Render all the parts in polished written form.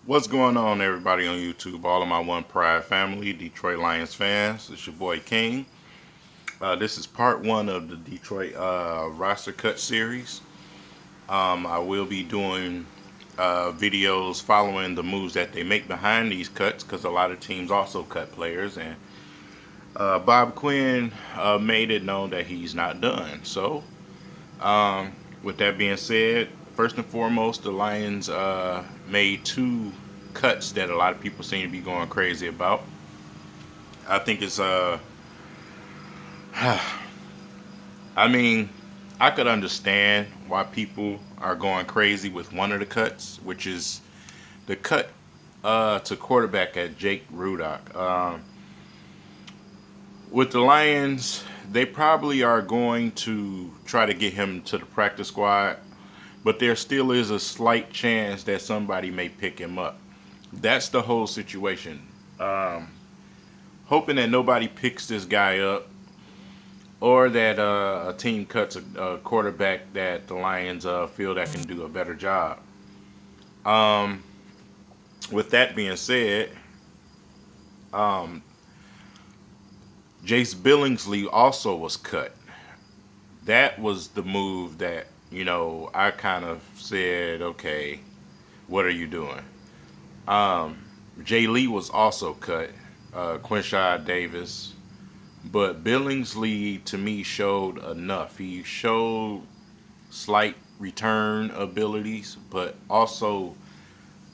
What's going on, everybody on YouTube? All of my One Pride family, Detroit Lions fans. It's your boy King. This is part one of the Detroit roster cut series. I will be doing videos following the moves that they make behind these cuts because a lot of teams also cut players. And Bob Quinn made it known that he's not done. So, with that being said, first and foremost, the Lions made two cuts that a lot of people seem to be going crazy about. I think it's I mean, I could understand why people are going crazy with one of the cuts, which is the cut to quarterback at Jake Ruddock. With the Lions, they probably are going to try to get him to the practice squad, but there still is a slight chance that somebody may pick him up. That's the whole situation. Um, Hoping that nobody picks this guy up, or that a team cuts a quarterback that the Lions feel that can do a better job. Um, with that being said, um, Jace Billingsley also was cut. That was the move that I kind of said, okay, what are you doing? Um, Jay Lee was also cut. Quinshaw Davis. But Billingsley to me showed enough. He showed slight return abilities, but also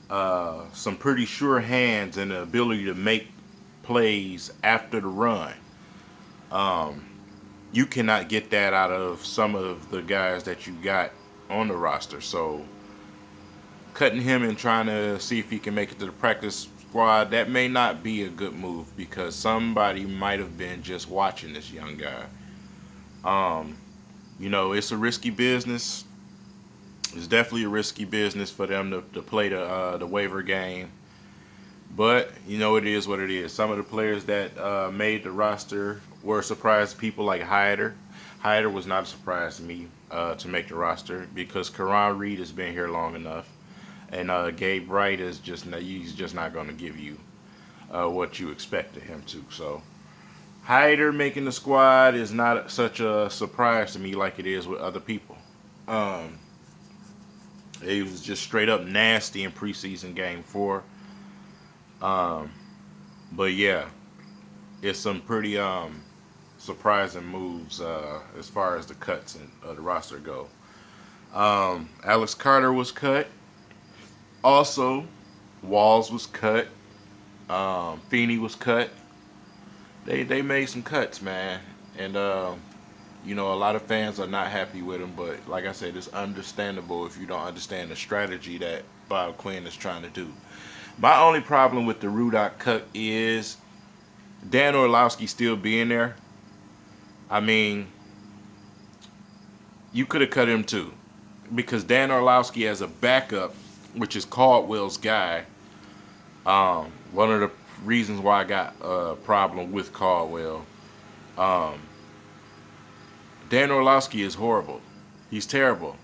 some pretty sure hands and the ability to make plays after the run. Um, you cannot get that out of some of the guys that you got on the roster. So cutting him and trying to see if he can make it to the practice squad, that may not be a good move because somebody might have been just watching this young guy. Um, it's a risky business. It's definitely a risky business for them to play the waiver game. But it is what it is. Some of the players that made the roster were a surprise to people like Hyder. Hyder was not a surprise to me to make the roster because Karan Reed has been here long enough, and Gabe Wright is he's just not going to give you what you expected him to. So Hyder making the squad is not such a surprise to me like it is with other people. Um, he was just straight up nasty in preseason game 4. Um, but yeah, it's some pretty surprising moves as far as the cuts and the roster go. Alex Carter was cut. Also, Walls was cut. Feeney was cut. They made some cuts, man, and a lot of fans are not happy with him. But like I said, it's understandable if you don't understand the strategy that Bob Quinn is trying to do. My only problem with the Ruddock cut is Dan Orlovsky still being there. I mean, you could have cut him too, because Dan Orlovsky as a backup, which is Caldwell's guy. One of the reasons why I got a problem with Caldwell. Um, Dan Orlovsky is horrible. He's terrible.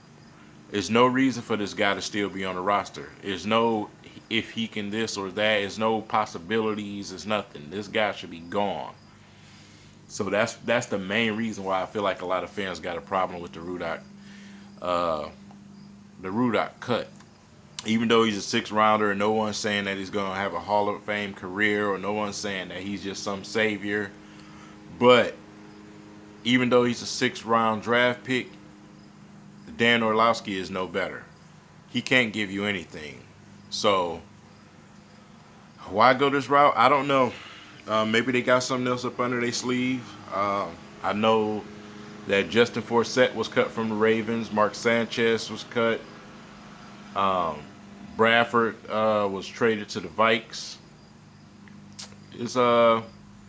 There's no reason for this guy to still be on the roster. There's no if he can this or that. There's no possibilities. There's nothing. This guy should be gone. So that's the main reason why I feel like a lot of fans got a problem with uh, the Ruddock cut. Even though he's a 6th rounder, and no one's saying that he's going to have a Hall of Fame career, or no one's saying that he's just some savior. But even though he's a 6th round draft pick, Dan Orlovsky is no better. He can't give you anything. So why go this route? I don't know. Maybe they got something else up under their sleeve. I know that Justin Forsett was cut from the Ravens. Mark Sanchez was cut. Um, Bradford was traded to the Vikes. It's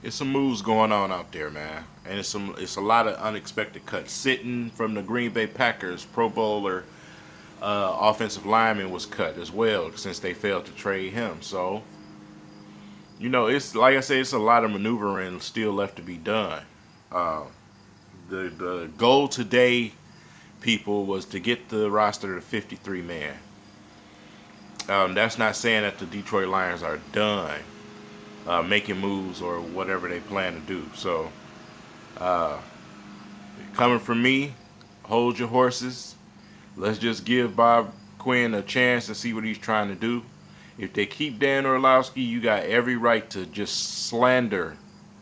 it's some moves going on out there, man, and it's a lot of unexpected cuts. Sitting from the Green Bay Packers, Pro Bowler offensive lineman was cut as well since they failed to trade him. So it's like I said, it's a lot of maneuvering still left to be done. Uh, the goal today, people, was to get the roster to 53 man. That's not saying that the Detroit Lions are done making moves or whatever they plan to do. So, coming from me, hold your horses. Let's just give Bob Quinn a chance to see what he's trying to do. If they keep Dan Orlovsky, you got every right to just slander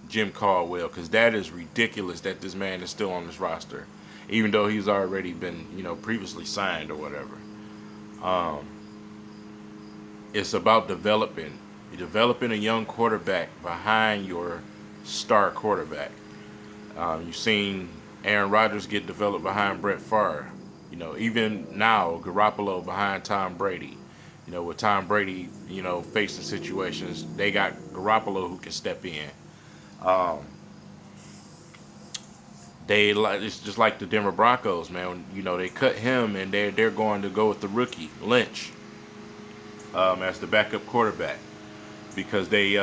Jim Caldwell, because that is ridiculous that this man is still on this roster, even though he's already been, previously signed or whatever. It's about developing. You're developing a young quarterback behind your star quarterback. You've seen Aaron Rodgers get developed behind Brett Favre. Even now, Garoppolo behind Tom Brady. With Tom Brady, facing situations, they got Garoppolo who can step in. It's just like the Denver Broncos, man. They cut him, and they're going to go with the rookie Lynch as the backup quarterback, because they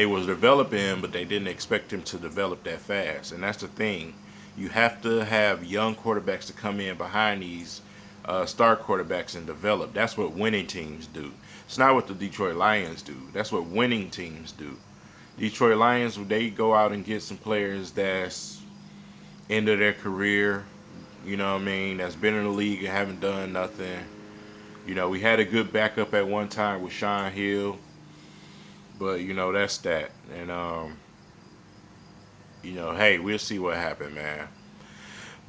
was developing him, but they didn't expect him to develop that fast. And that's the thing. You have to have young quarterbacks to come in behind these star quarterbacks and develop. That's what winning teams do. It's not what the Detroit Lions do. That's what winning teams do. Detroit Lions, they go out and get some players that's end of their career, that's been in the league and haven't done nothing. We had a good backup at one time with Sean Hill, but that's that. And hey, we'll see what happened, man.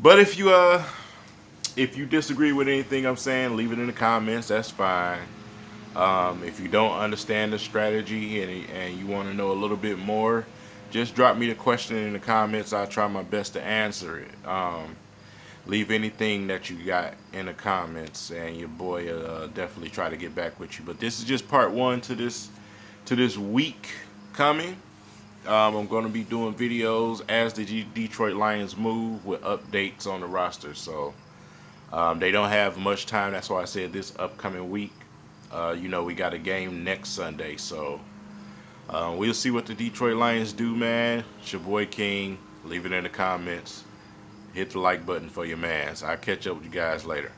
But if you disagree with anything I'm saying, leave it in the comments. That's fine. If you don't understand the strategy and you want to know a little bit more, just drop me the question in the comments. I'll try my best to answer it. Leave anything that you got in the comments, and your boy definitely try to get back with you. But this is just part one to this week coming. I'm going to be doing videos as the Detroit Lions move with updates on the roster. So they don't have much time. That's why I said this upcoming week. We got a game next Sunday. So we'll see what the Detroit Lions do, man. It's your boy King. Leave it in the comments. Hit the like button for your mans. I'll catch up with you guys later.